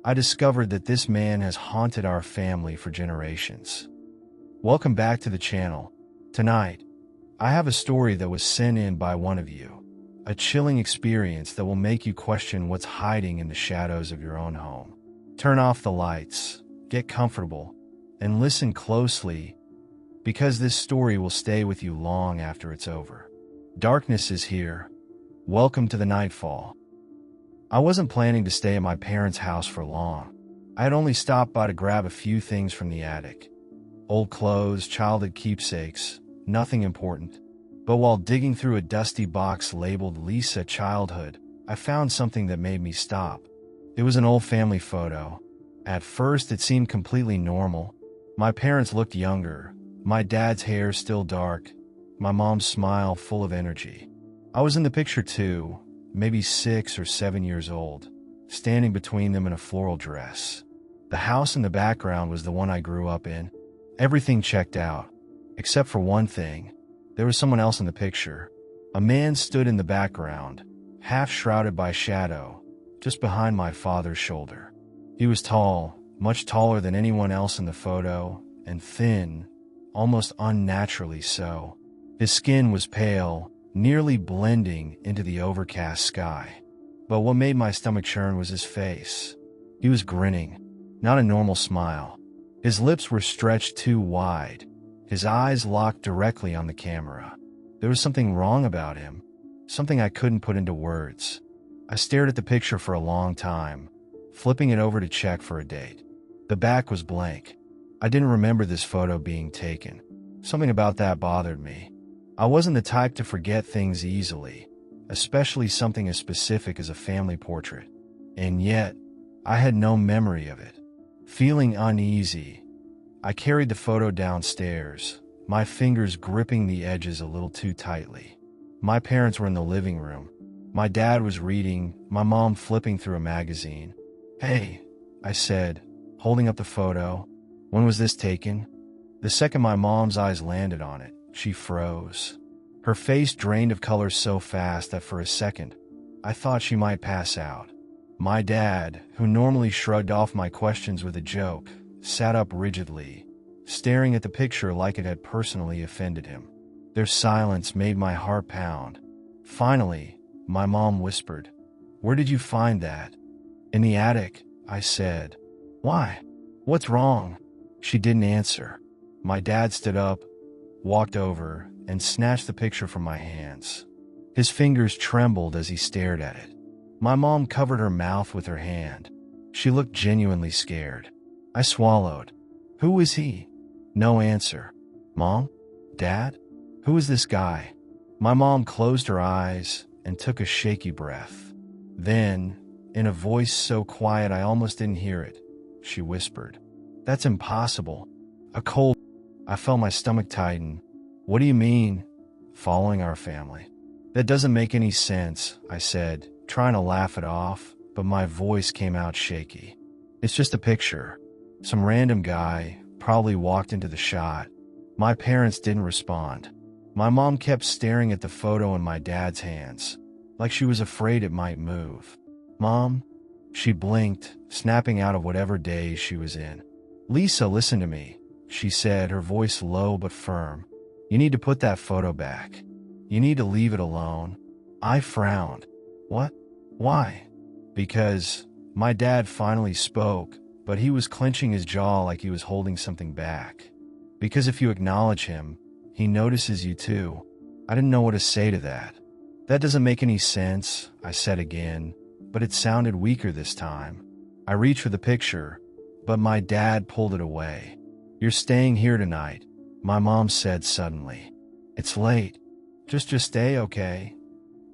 I discovered that this man has haunted our family for generations. Welcome back to the channel. Tonight, I have a story that was sent in by one of you. A chilling experience that will make you question what's hiding in the shadows of your own home. Turn off the lights, get comfortable, and listen closely, because this story will stay with you long after it's over. Darkness is here. Welcome to the nightfall. I wasn't planning to stay at my parents' house for long. I had only stopped by to grab a few things from the attic. Old clothes, childhood keepsakes, nothing important. But while digging through a dusty box labeled Lisa Childhood, I found something that made me stop. It was an old family photo. At first, it seemed completely normal. My parents looked younger, my dad's hair still dark, my mom's smile full of energy. I was in the picture too, maybe 6 or 7 years old, standing between them in a floral dress. The house in the background was the one I grew up in. Everything checked out, except for one thing. There was someone else in the picture. A man stood in the background, half shrouded by shadow, just behind my father's shoulder. He was tall, much taller than anyone else in the photo, and thin, almost unnaturally so. His skin was pale, nearly blending into the overcast sky. But what made my stomach churn was his face. He was grinning, not a normal smile. His lips were stretched too wide, his eyes locked directly on the camera. There was something wrong about him, something I couldn't put into words. I stared at the picture for a long time, flipping it over to check for a date. The back was blank. I didn't remember this photo being taken. Something about that bothered me. I wasn't the type to forget things easily, especially something as specific as a family portrait. And yet, I had no memory of it. Feeling uneasy, I carried the photo downstairs, my fingers gripping the edges a little too tightly. My parents were in the living room. My dad was reading, my mom flipping through a magazine. "Hey," I said, holding up the photo. "When was this taken?" The second my mom's eyes landed on it, she froze. Her face drained of color so fast that for a second, I thought she might pass out. My dad, who normally shrugged off my questions with a joke, sat up rigidly, staring at the picture like it had personally offended him. Their silence made my heart pound. Finally, my mom whispered, "Where did you find that?" "In the attic," I said. "Why? What's wrong?" She didn't answer. My dad stood up, walked over, and snatched the picture from my hands. His fingers trembled as he stared at it. My mom covered her mouth with her hand. She looked genuinely scared. I swallowed. "Who is he?" No answer. "Mom? Dad? Who is this guy?" My mom closed her eyes and took a shaky breath. Then, in a voice so quiet I almost didn't hear it, she whispered, "That's impossible." A cold. I felt my stomach tighten. "What do you mean, following our family?" "That doesn't make any sense," I said, trying to laugh it off, but my voice came out shaky. "It's just a picture. Some random guy probably walked into the shot." My parents didn't respond. My mom kept staring at the photo in my dad's hands, like she was afraid it might move. "Mom?" She blinked, snapping out of whatever daze she was in. "Lisa, listen to me," she said, her voice low but firm. "You need to put that photo back. You need to leave it alone." I frowned. "What? Why?" "Because," my dad finally spoke, but he was clenching his jaw like he was holding something back. "Because if you acknowledge him, he notices you too." I didn't know what to say to that. "That doesn't make any sense," I said again, but it sounded weaker this time. I reached for the picture, but my dad pulled it away. "You're staying here tonight," my mom said suddenly. "It's late. Just stay, okay?"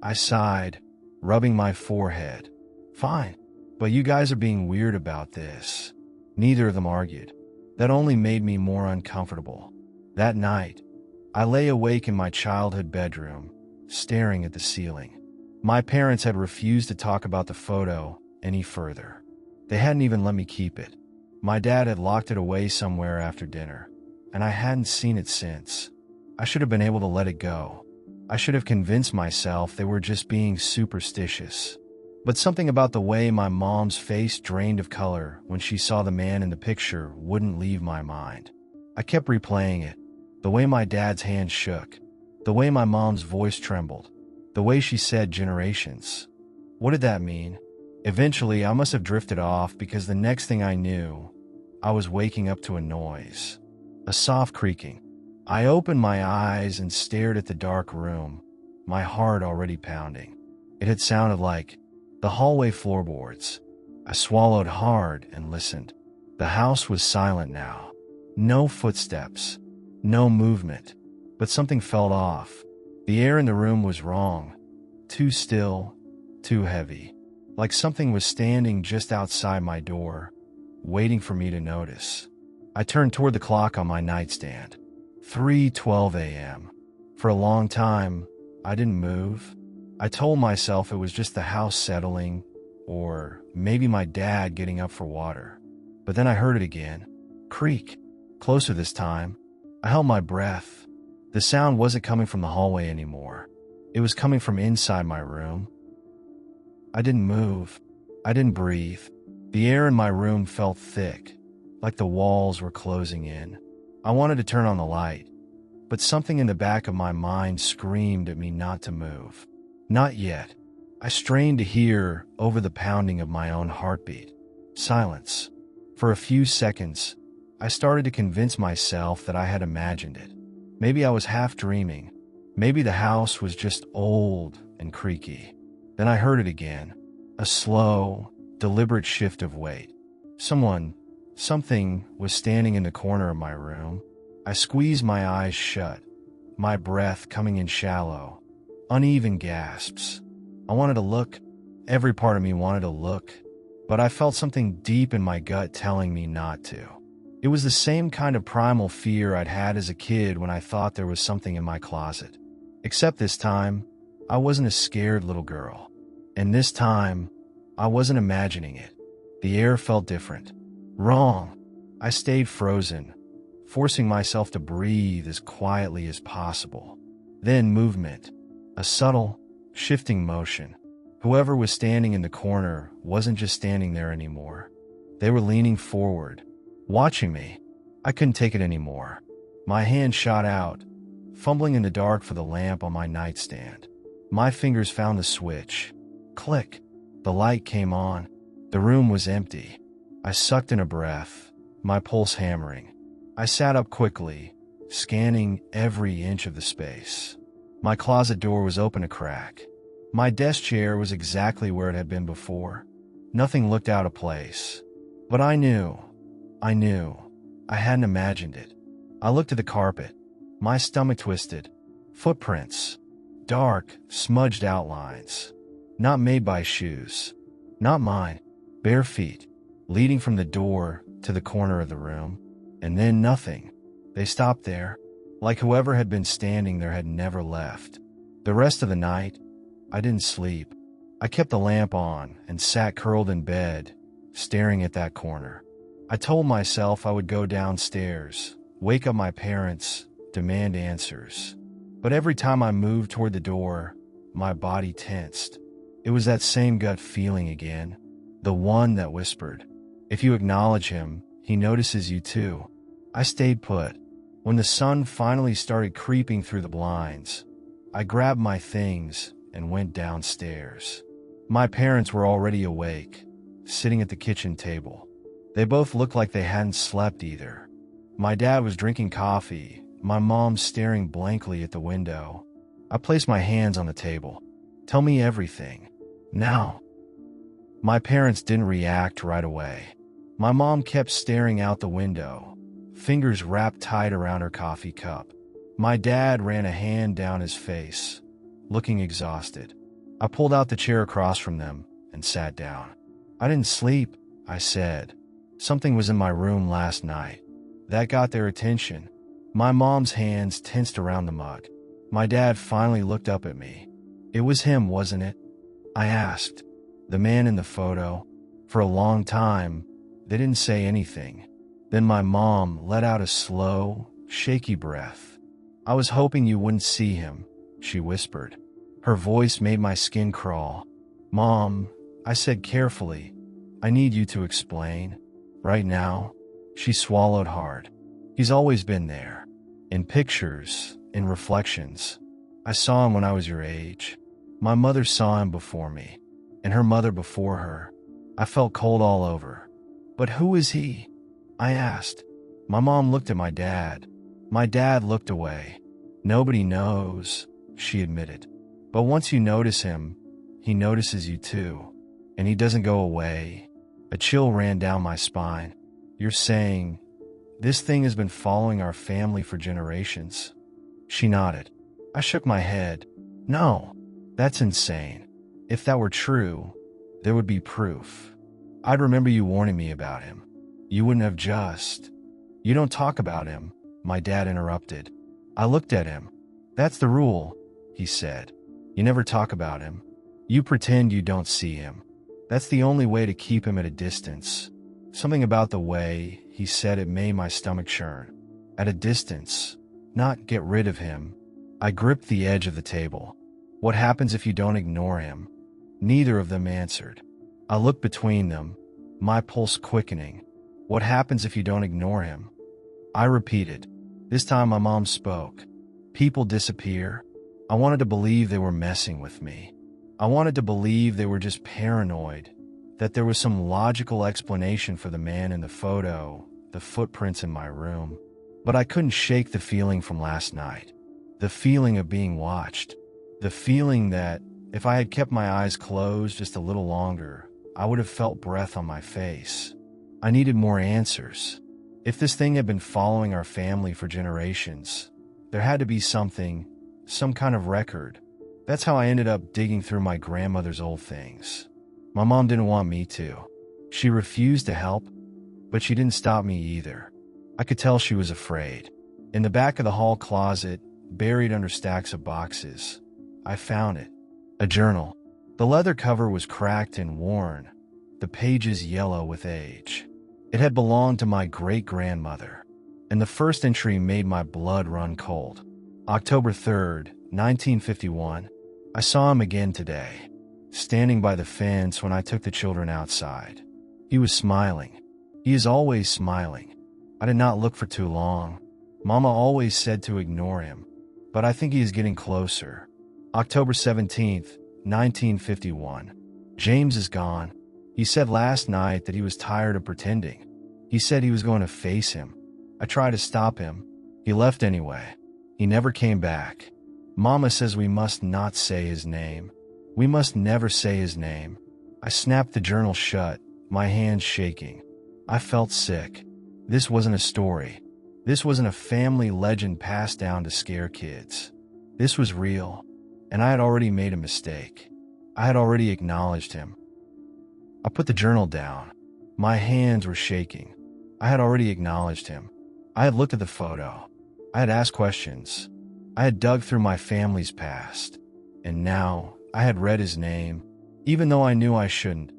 I sighed, rubbing my forehead. "Fine, but you guys are being weird about this." Neither of them argued. That only made me more uncomfortable. That night, I lay awake in my childhood bedroom, staring at the ceiling. My parents had refused to talk about the photo any further. They hadn't even let me keep it. My dad had locked it away somewhere after dinner, and I hadn't seen it since. I should have been able to let it go. I should have convinced myself they were just being superstitious. But something about the way my mom's face drained of color when she saw the man in the picture wouldn't leave my mind. I kept replaying it. The way my dad's hand shook. The way my mom's voice trembled. The way she said generations. What did that mean? Eventually, I must have drifted off because the next thing I knew, I was waking up to a noise. A soft creaking. I opened my eyes and stared at the dark room, my heart already pounding. It had sounded like the hallway floorboards. I swallowed hard and listened. The house was silent now. No footsteps. No movement. But something felt off. The air in the room was wrong. Too still. Too heavy. Like something was standing just outside my door, waiting for me to notice. I turned toward the clock on my nightstand. 3:12 a.m. For a long time, I didn't move. I told myself it was just the house settling, or maybe my dad getting up for water. But then I heard it again. Creak. Closer this time. I held my breath. The sound wasn't coming from the hallway anymore. It was coming from inside my room. I didn't move. I didn't breathe. The air in my room felt thick, like the walls were closing in. I wanted to turn on the light, but something in the back of my mind screamed at me not to move. Not yet. I strained to hear over the pounding of my own heartbeat. Silence. For a few seconds, I started to convince myself that I had imagined it. Maybe I was half dreaming. Maybe the house was just old and creaky. Then I heard it again. A slow, deliberate shift of weight. Something was standing in the corner of my room. I squeezed my eyes shut, my breath coming in shallow, uneven gasps. I wanted to look. Every part of me wanted to look, but I felt something deep in my gut telling me not to. It was the same kind of primal fear I'd had as a kid when I thought there was something in my closet. Except this time, I wasn't a scared little girl. And this time, I wasn't imagining it. The air felt different. Wrong. I stayed frozen, forcing myself to breathe as quietly as possible. Then movement. A subtle, shifting motion. Whoever was standing in the corner wasn't just standing there anymore. They were leaning forward, watching me. I couldn't take it anymore. My hand shot out, fumbling in the dark for the lamp on my nightstand. My fingers found the switch. Click. The light came on. The room was empty. I sucked in a breath, my pulse hammering. I sat up quickly, scanning every inch of the space. My closet door was open a crack. My desk chair was exactly where it had been before. Nothing looked out of place. But I knew. I hadn't imagined it. I looked at the carpet. My stomach twisted. Footprints. Dark, smudged outlines. Not made by shoes. Not mine. Bare feet, leading from the door to the corner of the room. And then nothing. They stopped there, like whoever had been standing there had never left. The rest of the night, I didn't sleep. I kept the lamp on and sat curled in bed, staring at that corner. I told myself I would go downstairs, wake up my parents, demand answers. But every time I moved toward the door, my body tensed. It was that same gut feeling again, the one that whispered, "If you acknowledge him, he notices you too." I stayed put. When the sun finally started creeping through the blinds, I grabbed my things and went downstairs. My parents were already awake, sitting at the kitchen table. They both looked like they hadn't slept either. My dad was drinking coffee, my mom staring blankly at the window. I placed my hands on the table. "Tell me everything. Now." My parents didn't react right away. My mom kept staring out the window, fingers wrapped tight around her coffee cup. My dad ran a hand down his face, looking exhausted. I pulled out the chair across from them and sat down. "I didn't sleep," I said. "Something was in my room last night." That got their attention. My mom's hands tensed around the mug. My dad finally looked up at me. "It was him, wasn't it?" I asked. "The man in the photo." For a long time, they didn't say anything. Then my mom let out a slow, shaky breath. "I was hoping you wouldn't see him," she whispered. Her voice made my skin crawl. "Mom, I said carefully, I need you to explain. Right now? She swallowed hard. He's always been there. In pictures, in reflections. I saw him when I was your age. My mother saw him before me, and her mother before her. I felt cold all over. But who is he? I asked. My mom looked at my dad. My dad looked away. Nobody knows, she admitted. But once you notice him, he notices you too. And he doesn't go away. A chill ran down my spine. You're saying, this thing has been following our family for generations? She nodded. I shook my head. No, that's insane. If that were true, there would be proof. I'd remember you warning me about him. You wouldn't have just... You don't talk about him, my dad interrupted. I looked at him. That's the rule, he said. You never talk about him. You pretend you don't see him. That's the only way to keep him at a distance. Something about the way he said it made my stomach churn. At a distance, not get rid of him. I gripped the edge of the table. What happens if you don't ignore him? Neither of them answered. I looked between them, my pulse quickening. What happens if you don't ignore him? I repeated. This time my mom spoke. People disappear. I wanted to believe they were messing with me. I wanted to believe they were just paranoid, that there was some logical explanation for the man in the photo, the footprints in my room. But I couldn't shake the feeling from last night. The feeling of being watched. The feeling that, if I had kept my eyes closed just a little longer, I would have felt breath on my face. I needed more answers. If this thing had been following our family for generations, there had to be something, some kind of record. That's how I ended up digging through my grandmother's old things. My mom didn't want me to. She refused to help, but she didn't stop me either. I could tell she was afraid. In the back of the hall closet, buried under stacks of boxes, I found it. A journal. The leather cover was cracked and worn, the pages yellow with age. It had belonged to my great-grandmother, and the first entry made my blood run cold. October 3rd, 1951. I saw him again today, standing by the fence when I took the children outside. He was smiling. He is always smiling. I did not look for too long. Mama always said to ignore him, but I think he is getting closer. October 17th, 1951. James is gone. He said last night that he was tired of pretending. He said he was going to face him. I tried to stop him. He left anyway. He never came back. Mama says we must not say his name. We must never say his name. I snapped the journal shut, my hands shaking. I felt sick. This wasn't a story. This wasn't a family legend passed down to scare kids. This was real, and I had already made a mistake. I had already acknowledged him. I put the journal down. My hands were shaking. I had already acknowledged him. I had looked at the photo. I had asked questions. I had dug through my family's past. And now I had read his name. Even though I knew I shouldn't,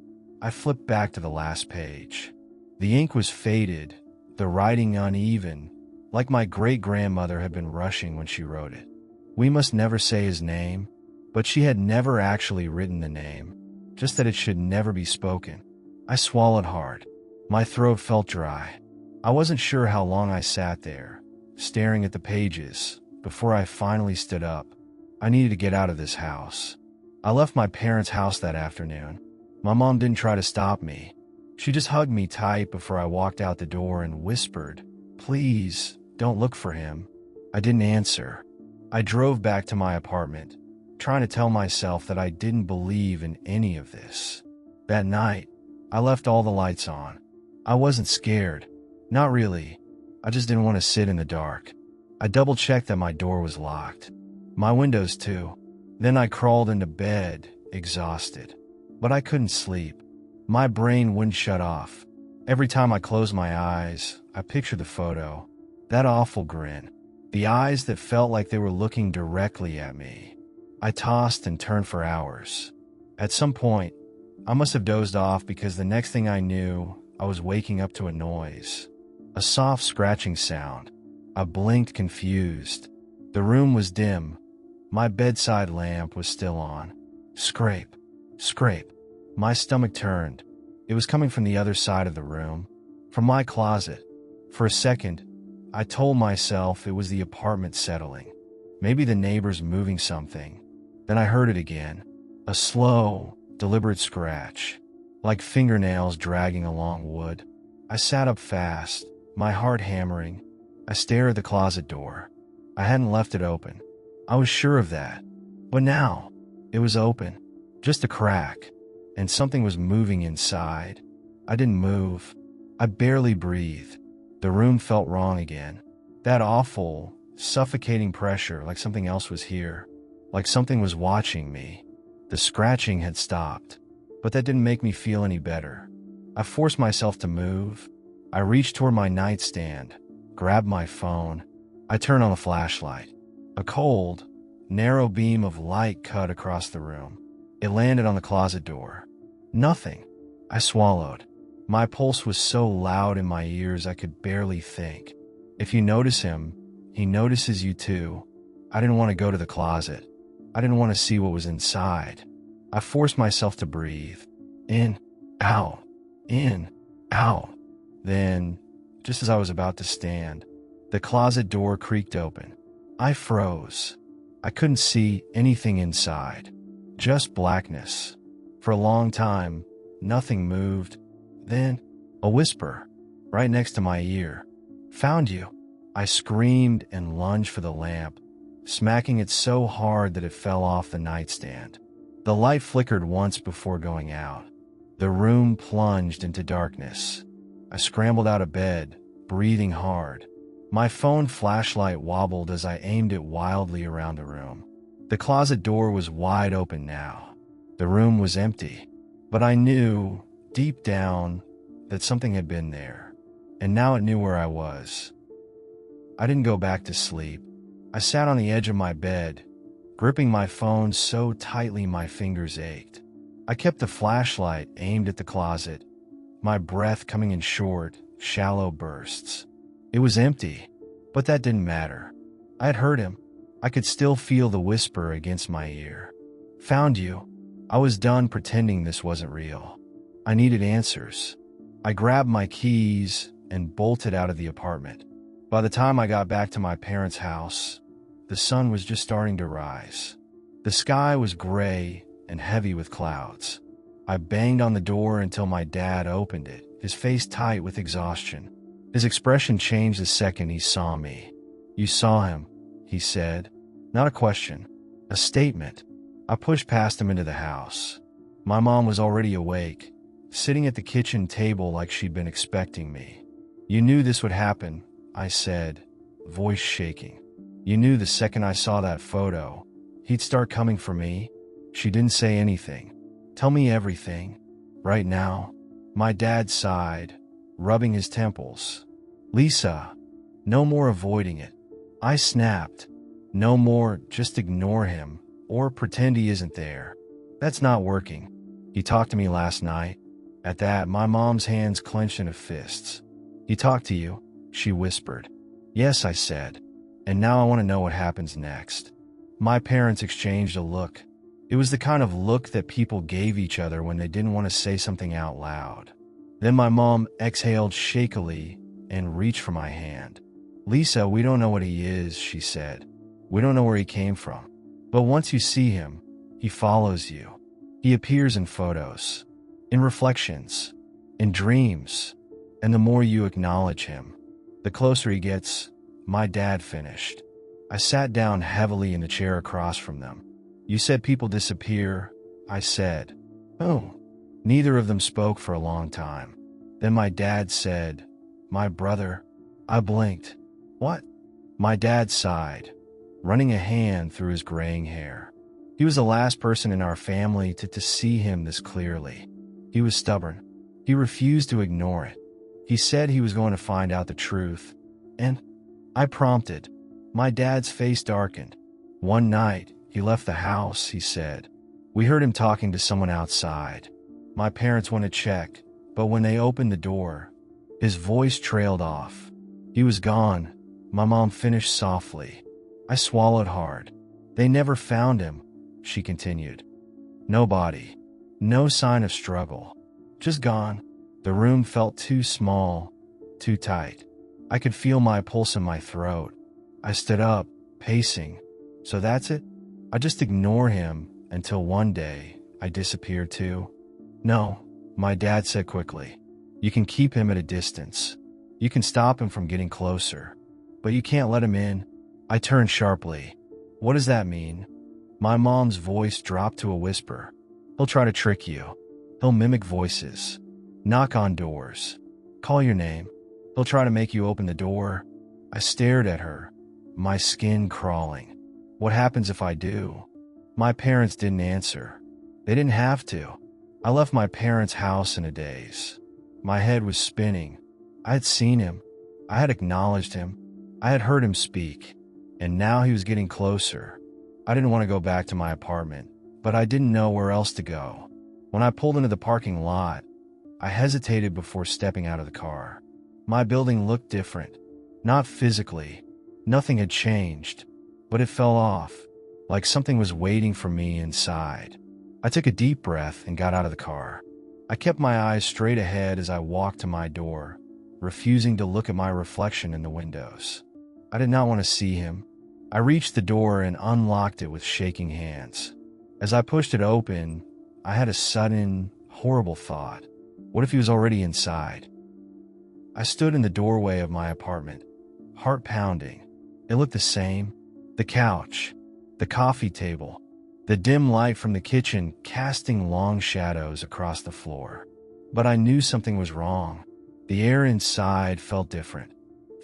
I flipped back to the last page. The ink was faded, the writing uneven, like my great-grandmother had been rushing when she wrote it. We must never say his name, but she had never actually written the name, just that it should never be spoken. I swallowed hard. My throat felt dry. I wasn't sure how long I sat there, staring at the pages, before I finally stood up. I needed to get out of this house. I left my parents' house that afternoon. My mom didn't try to stop me. She just hugged me tight before I walked out the door and whispered, "Please, don't look for him." I didn't answer. I drove back to my apartment, trying to tell myself that I didn't believe in any of this. That night, I left all the lights on. I wasn't scared. Not really. I just didn't want to sit in the dark. I double-checked that my door was locked. My windows too. Then I crawled into bed, exhausted. But I couldn't sleep. My brain wouldn't shut off. Every time I closed my eyes, I pictured the photo. That awful grin. The eyes that felt like they were looking directly at me. I tossed and turned for hours. At some point, I must have dozed off because the next thing I knew, I was waking up to a noise. A soft scratching sound. I blinked confused. The room was dim. My bedside lamp was still on. Scrape, scrape. My stomach turned. It was coming from the other side of the room, from my closet. For a second, I told myself it was the apartment settling. Maybe the neighbors moving something. Then I heard it again. A slow, deliberate scratch, like fingernails dragging along wood. I sat up fast, my heart hammering. I stared at the closet door. I hadn't left it open. I was sure of that. But now, it was open. Just a crack. And something was moving inside. I didn't move. I barely breathed. The room felt wrong again. That awful, suffocating pressure, like something else was here. Like something was watching me. The scratching had stopped. But that didn't make me feel any better. I forced myself to move. I reached toward my nightstand, grabbed my phone. I turned on the flashlight. A cold, narrow beam of light cut across the room. It landed on the closet door. Nothing. I swallowed. My pulse was so loud in my ears I could barely think. If you notice him, he notices you too. I didn't want to go to the closet. I didn't want to see what was inside. I forced myself to breathe. In, out, in, out. Then, just as I was about to stand, the closet door creaked open. I froze. I couldn't see anything inside. Just blackness. For a long time, nothing moved. Then, a whisper, right next to my ear. "Found you." I screamed and lunged for the lamp, smacking it so hard that it fell off the nightstand. The light flickered once before going out. The room plunged into darkness. I scrambled out of bed, breathing hard. My phone flashlight wobbled as I aimed it wildly around the room. The closet door was wide open now. The room was empty, but I knew, deep down, that something had been there, and now it knew where I was. I didn't go back to sleep. I sat on the edge of my bed, gripping my phone so tightly my fingers ached. I kept the flashlight aimed at the closet, my breath coming in short, shallow bursts. It was empty, but that didn't matter. I had heard him. I could still feel the whisper against my ear. "Found you." I was done pretending this wasn't real. I needed answers. I grabbed my keys and bolted out of the apartment. By the time I got back to my parents' house, the sun was just starting to rise. The sky was gray and heavy with clouds. I banged on the door until my dad opened it, his face tight with exhaustion. His expression changed the second he saw me. "You saw him," he said. Not a question, a statement. I pushed past him into the house. My mom was already awake, sitting at the kitchen table like she'd been expecting me. "You knew this would happen," I said, voice shaking. "You knew the second I saw that photo, he'd start coming for me?" She didn't say anything. "Tell me everything. Right now." My dad sighed, rubbing his temples. "Lisa, no more avoiding it." I snapped. "No more just ignore him, or pretend he isn't there. That's not working. He talked to me last night." At that, my mom's hands clenched into fists. "He talked to you?" she whispered. "Yes," I said. "And now I want to know what happens next." My parents exchanged a look. It was the kind of look that people gave each other when they didn't want to say something out loud. Then my mom exhaled shakily and reached for my hand. "Lisa, we don't know what he is," she said. "We don't know where he came from. But once you see him, he follows you. He appears in photos, in reflections, in dreams. And the more you acknowledge him, the closer he gets." My dad finished. I sat down heavily in the chair across from them. "You said people disappear," I said. "Oh." Neither of them spoke for a long time. Then my dad said, "My brother." I blinked. "What?" My dad sighed, running a hand through his graying hair. He was the last person in our family to see him this clearly. He was stubborn. He refused to ignore it. He said he was going to find out the truth. And I prompted. My dad's face darkened. "One night, he left the house," he said. "We heard him talking to someone outside. My parents went to check, but when they opened the door, his voice trailed off. He was gone." My mom finished softly. I swallowed hard. "They never found him," she continued. "No body. No sign of struggle. Just gone. The room felt too small, too tight. I could feel my pulse in my throat. I stood up, pacing. So that's it? I just ignore him until one day I disappeared too? No, my dad said quickly. You can keep him at a distance. You can stop him from getting closer. But you can't let him in. I turned sharply. What does that mean? My mom's voice dropped to a whisper. He'll try to trick you. He'll mimic voices. Knock on doors. Call your name. He'll try to make you open the door. I stared at her, my skin crawling. What happens if I do? My parents didn't answer. They didn't have to. I left my parents' house in a daze. My head was spinning. I had seen him. I had acknowledged him. I had heard him speak. And now he was getting closer. I didn't want to go back to my apartment, but I didn't know where else to go. When I pulled into the parking lot, I hesitated before stepping out of the car. My building looked different. Not physically. Nothing had changed. But it fell off, like something was waiting for me inside. I took a deep breath and got out of the car. I kept my eyes straight ahead as I walked to my door, refusing to look at my reflection in the windows. I did not want to see him. I reached the door and unlocked it with shaking hands. As I pushed it open, I had a sudden, horrible thought. What if he was already inside? I stood in the doorway of my apartment, heart pounding. It looked the same. The couch, the coffee table, the dim light from the kitchen casting long shadows across the floor. But I knew something was wrong. The air inside felt different,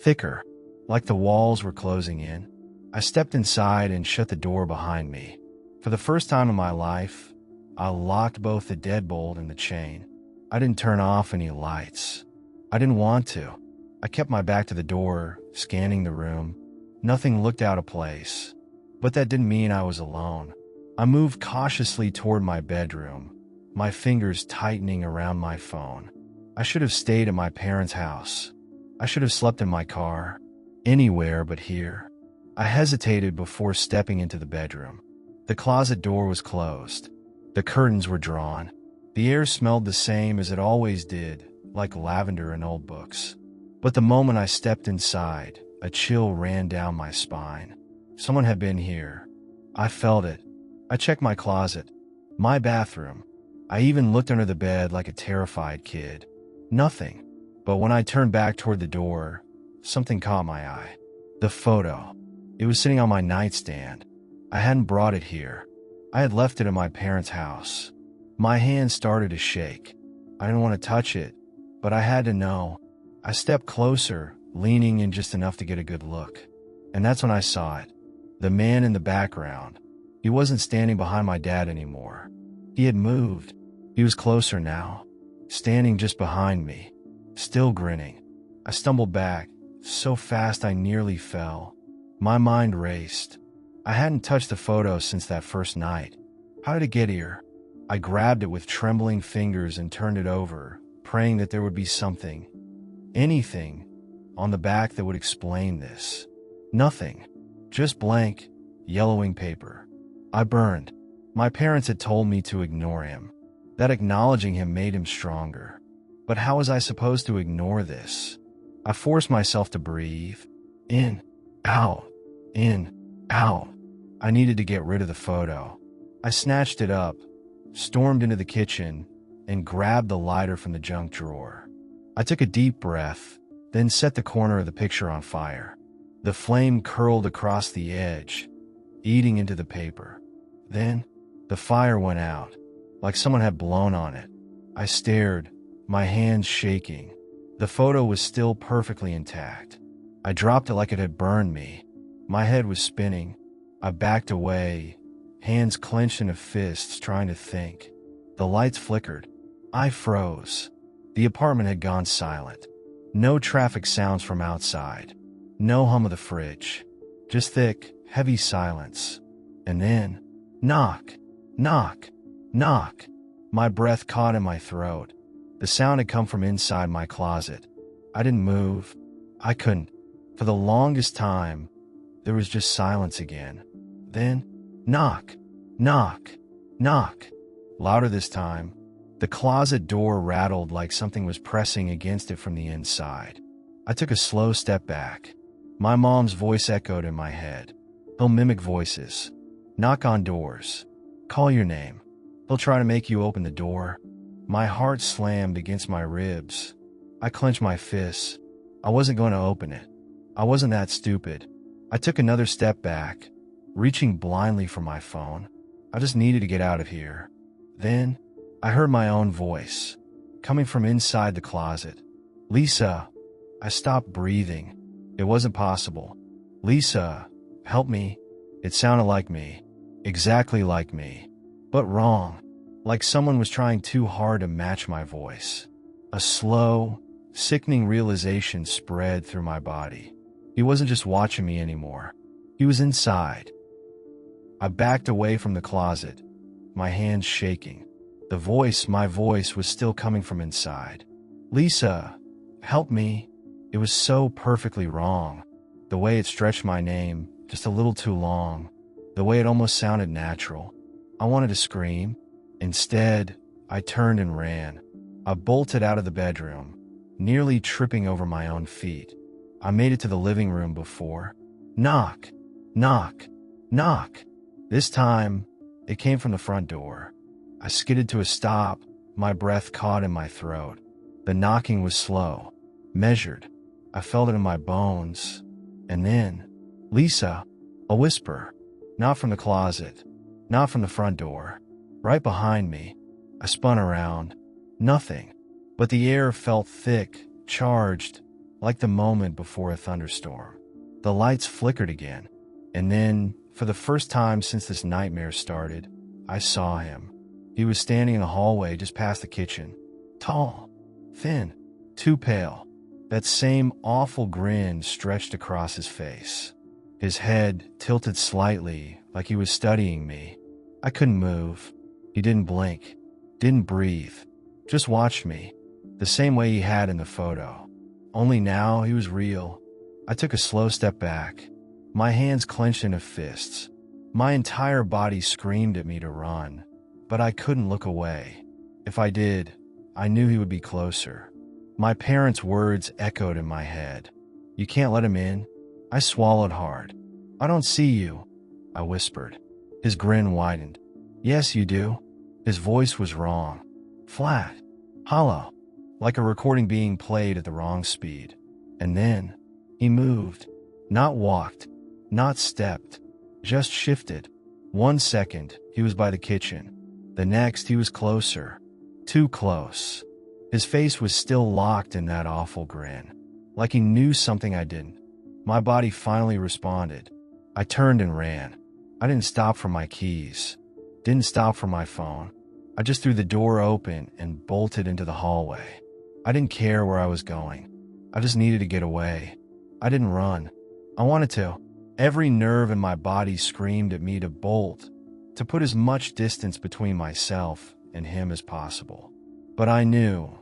thicker, like the walls were closing in. I stepped inside and shut the door behind me. For the first time in my life, I locked both the deadbolt and the chain. I didn't turn off any lights. I didn't want to. I kept my back to the door, scanning the room. Nothing looked out of place. But that didn't mean I was alone. I moved cautiously toward my bedroom, my fingers tightening around my phone. I should have stayed at my parents' house. I should have slept in my car. Anywhere but here. I hesitated before stepping into the bedroom. The closet door was closed. The curtains were drawn. The air smelled the same as it always did, like lavender in old books. But the moment I stepped inside, a chill ran down my spine. Someone had been here. I felt it. I checked my closet, my bathroom. I even looked under the bed like a terrified kid. Nothing. But when I turned back toward the door, something caught my eye. The photo. It was sitting on my nightstand. I hadn't brought it here. I had left it at my parents' house. My hand started to shake. I didn't want to touch it, but I had to know. I stepped closer, leaning in just enough to get a good look. And that's when I saw it. The man in the background. He wasn't standing behind my dad anymore. He had moved. He was closer now, standing just behind me, still grinning. I stumbled back, so fast I nearly fell. My mind raced. I hadn't touched the photo since that first night. How did it get here? I grabbed it with trembling fingers and turned it over, praying that there would be something, anything, on the back that would explain this. Nothing. Just blank, yellowing paper. I burned. My parents had told me to ignore him. That acknowledging him made him stronger. But how was I supposed to ignore this? I forced myself to breathe. In, out, in, out. I needed to get rid of the photo. I snatched it up, stormed into the kitchen, and grabbed the lighter from the junk drawer. I took a deep breath, then set the corner of the picture on fire. The flame curled across the edge, eating into the paper. Then, the fire went out, like someone had blown on it. I stared, my hands shaking. The photo was still perfectly intact. I dropped it like it had burned me. My head was spinning. I backed away, hands clenched into fists, trying to think. The lights flickered. I froze. The apartment had gone silent. No traffic sounds from outside. No hum of the fridge. Just thick, heavy silence. And then, knock, knock, knock. My breath caught in my throat. The sound had come from inside my closet. I didn't move. I couldn't. For the longest time, there was just silence again. Then, knock, knock, knock. louder this time. The closet door rattled like something was pressing against it from the inside. I took a slow step back. My mom's voice echoed in my head. He'll mimic voices. Knock on doors. Call your name. He'll try to make you open the door. My heart slammed against my ribs. I clenched my fists. I wasn't going to open it. I wasn't that stupid. I took another step back, reaching blindly for my phone. I just needed to get out of here. Then, I heard my own voice, coming from inside the closet. Lisa. I stopped breathing. It wasn't possible. Lisa, help me. It sounded like me. Exactly like me. But wrong. Like someone was trying too hard to match my voice. A slow, sickening realization spread through my body. He wasn't just watching me anymore. He was inside. I backed away from the closet, my hands shaking. My voice was still coming from inside. Lisa, help me. It was so perfectly wrong. The way it stretched my name, just a little too long. The way it almost sounded natural. I wanted to scream. Instead, I turned and ran. I bolted out of the bedroom, nearly tripping over my own feet. I made it to the living room before. Knock, knock, knock. This time, it came from the front door. I skidded to a stop, my breath caught in my throat. The knocking was slow, measured. I felt it in my bones. And then, Lisa, a whisper. Not from the closet, not from the front door. Right behind me. I spun around. Nothing. But the air felt thick, charged, like the moment before a thunderstorm. The lights flickered again. And then, for the first time since this nightmare started, I saw him. He was standing in the hallway just past the kitchen. Tall, thin, too pale. That same awful grin stretched across his face. His head tilted slightly, like he was studying me. I couldn't move. He didn't blink, didn't breathe, just watched me, the same way he had in the photo. Only now he was real. I took a slow step back, my hands clenched into fists. My entire body screamed at me to run, but I couldn't look away. If I did, I knew he would be closer. My parents' words echoed in my head. You can't let him in. I swallowed hard. I don't see you, I whispered. His grin widened. Yes, you do. His voice was wrong. Flat. Hollow. Like a recording being played at the wrong speed. And then, he moved. Not walked. Not stepped. Just shifted. 1 second, he was by the kitchen. The next, he was closer. Too close. His face was still locked in that awful grin. Like he knew something I didn't. My body finally responded. I turned and ran. I didn't stop for my keys. Didn't stop for my phone. I just threw the door open and bolted into the hallway. I didn't care where I was going. I just needed to get away. I didn't run. I wanted to. Every nerve in my body screamed at me to bolt, to put as much distance between myself and him as possible. But I knew,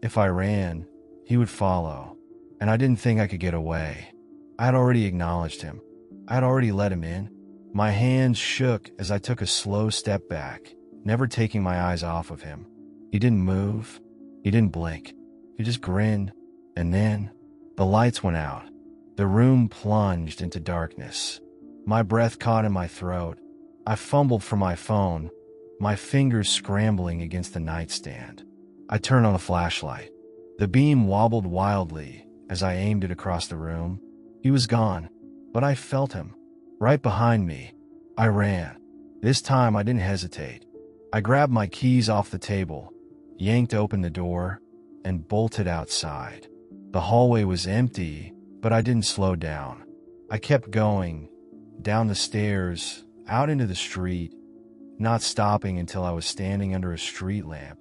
if I ran, he would follow, and I didn't think I could get away. I had already acknowledged him. I had already let him in. My hands shook as I took a slow step back, never taking my eyes off of him. He didn't move. He didn't blink. He just grinned, and then the lights went out. The room plunged into darkness. My breath caught in my throat. I fumbled for my phone, my fingers scrambling against the nightstand. I turned on a flashlight. The beam wobbled wildly as I aimed it across the room. He was gone, but I felt him. Right behind me. I ran. This time I didn't hesitate. I grabbed my keys off the table, yanked open the door, and bolted outside. The hallway was empty, but I didn't slow down. I kept going, down the stairs, out into the street, not stopping until I was standing under a street lamp,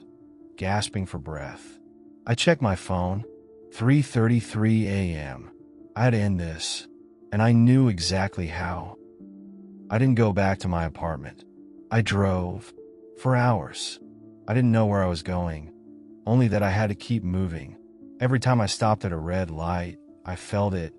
gasping for breath. I checked my phone. 3:33 a.m. I had to end this, and I knew exactly how. I didn't go back to my apartment. I drove for hours. I didn't know where I was going, only that I had to keep moving. Every time I stopped at a red light, I felt it,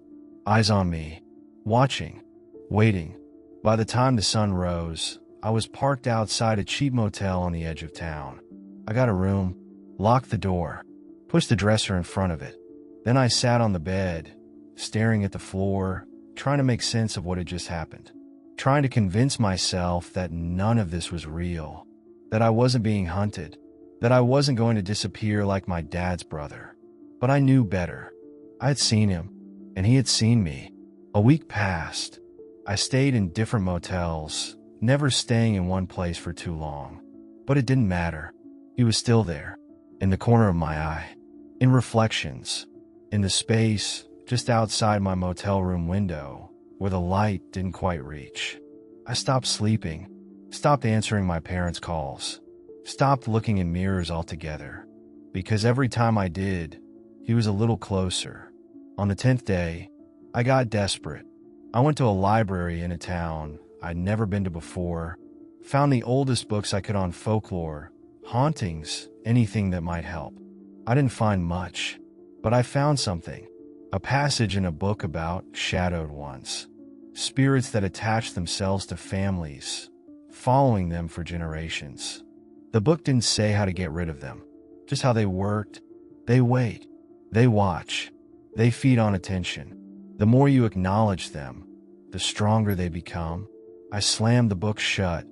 eyes on me, watching, waiting. By the time the sun rose, I was parked outside a cheap motel on the edge of town. I got a room, locked the door, pushed the dresser in front of it. Then I sat on the bed, staring at the floor, trying to make sense of what had just happened. Trying to convince myself that none of this was real, that I wasn't being hunted, that I wasn't going to disappear like my dad's brother. But I knew better. I had seen him, and he had seen me. A week passed. I stayed in different motels, never staying in one place for too long. But it didn't matter. He was still there, in the corner of my eye, in reflections, in the space just outside my motel room window, where the light didn't quite reach. I stopped sleeping, stopped answering my parents' calls, stopped looking in mirrors altogether, because every time I did, he was a little closer. On the 10th day, I got desperate. I went to a library in a town I'd never been to before, found the oldest books I could on folklore, hauntings, anything that might help. I didn't find much, but I found something. A passage in a book about shadowed ones, spirits that attach themselves to families, following them for generations. The book didn't say how to get rid of them, just how they worked. They wait, they watch, they feed on attention. The more you acknowledge them, the stronger they become. I slammed the book shut,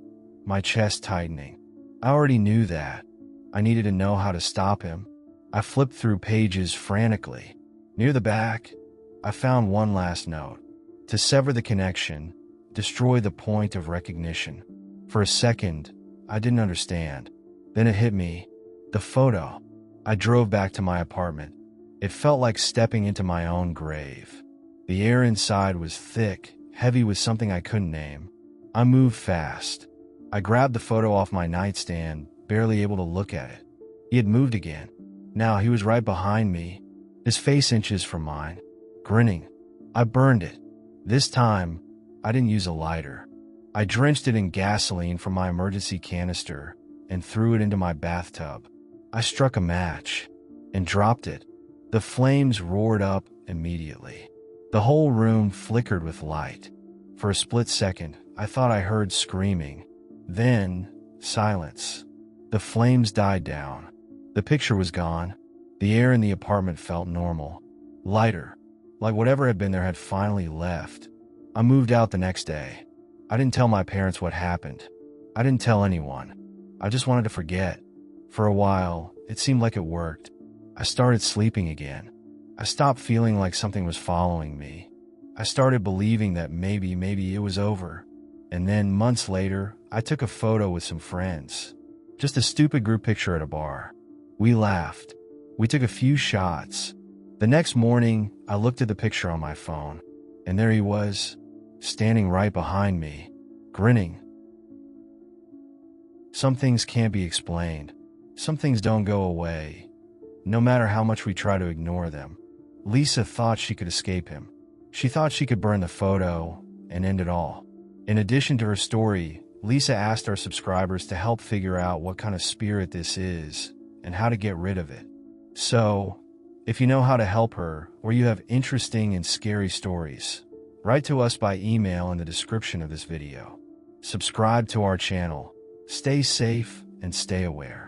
my chest tightening. I already knew that. I needed to know how to stop him. I flipped through pages frantically. Near the back, I found one last note. To sever the connection, destroy the point of recognition. For a second, I didn't understand. Then it hit me. The photo. I drove back to my apartment. It felt like stepping into my own grave. The air inside was thick, heavy with something I couldn't name. I moved fast. I grabbed the photo off my nightstand, barely able to look at it. He had moved again. Now he was right behind me, his face inches from mine, grinning. I burned it. This time, I didn't use a lighter. I drenched it in gasoline from my emergency canister and threw it into my bathtub. I struck a match and dropped it. The flames roared up immediately. The whole room flickered with light. For a split second, I thought I heard screaming. Then, silence. The flames died down. The picture was gone. The air in the apartment felt normal, lighter, like whatever had been there had finally left. I moved out the next day. I didn't tell my parents what happened. I didn't tell anyone. I just wanted to forget. For a while, it seemed like it worked. I started sleeping again. I stopped feeling like something was following me. I started believing that maybe it was over. And then months later, I took a photo with some friends. Just a stupid group picture at a bar. We laughed. We took a few shots. The next morning, I looked at the picture on my phone, and there he was, standing right behind me, grinning. Some things can't be explained. Some things don't go away, no matter how much we try to ignore them. Lisa thought she could escape him. She thought she could burn the photo and end it all. In addition to her story, Lisa asked our subscribers to help figure out what kind of spirit this is and how to get rid of it. So, if you know how to help her, or you have interesting and scary stories, write to us by email in the description of this video. Subscribe to our channel. Stay safe and stay aware.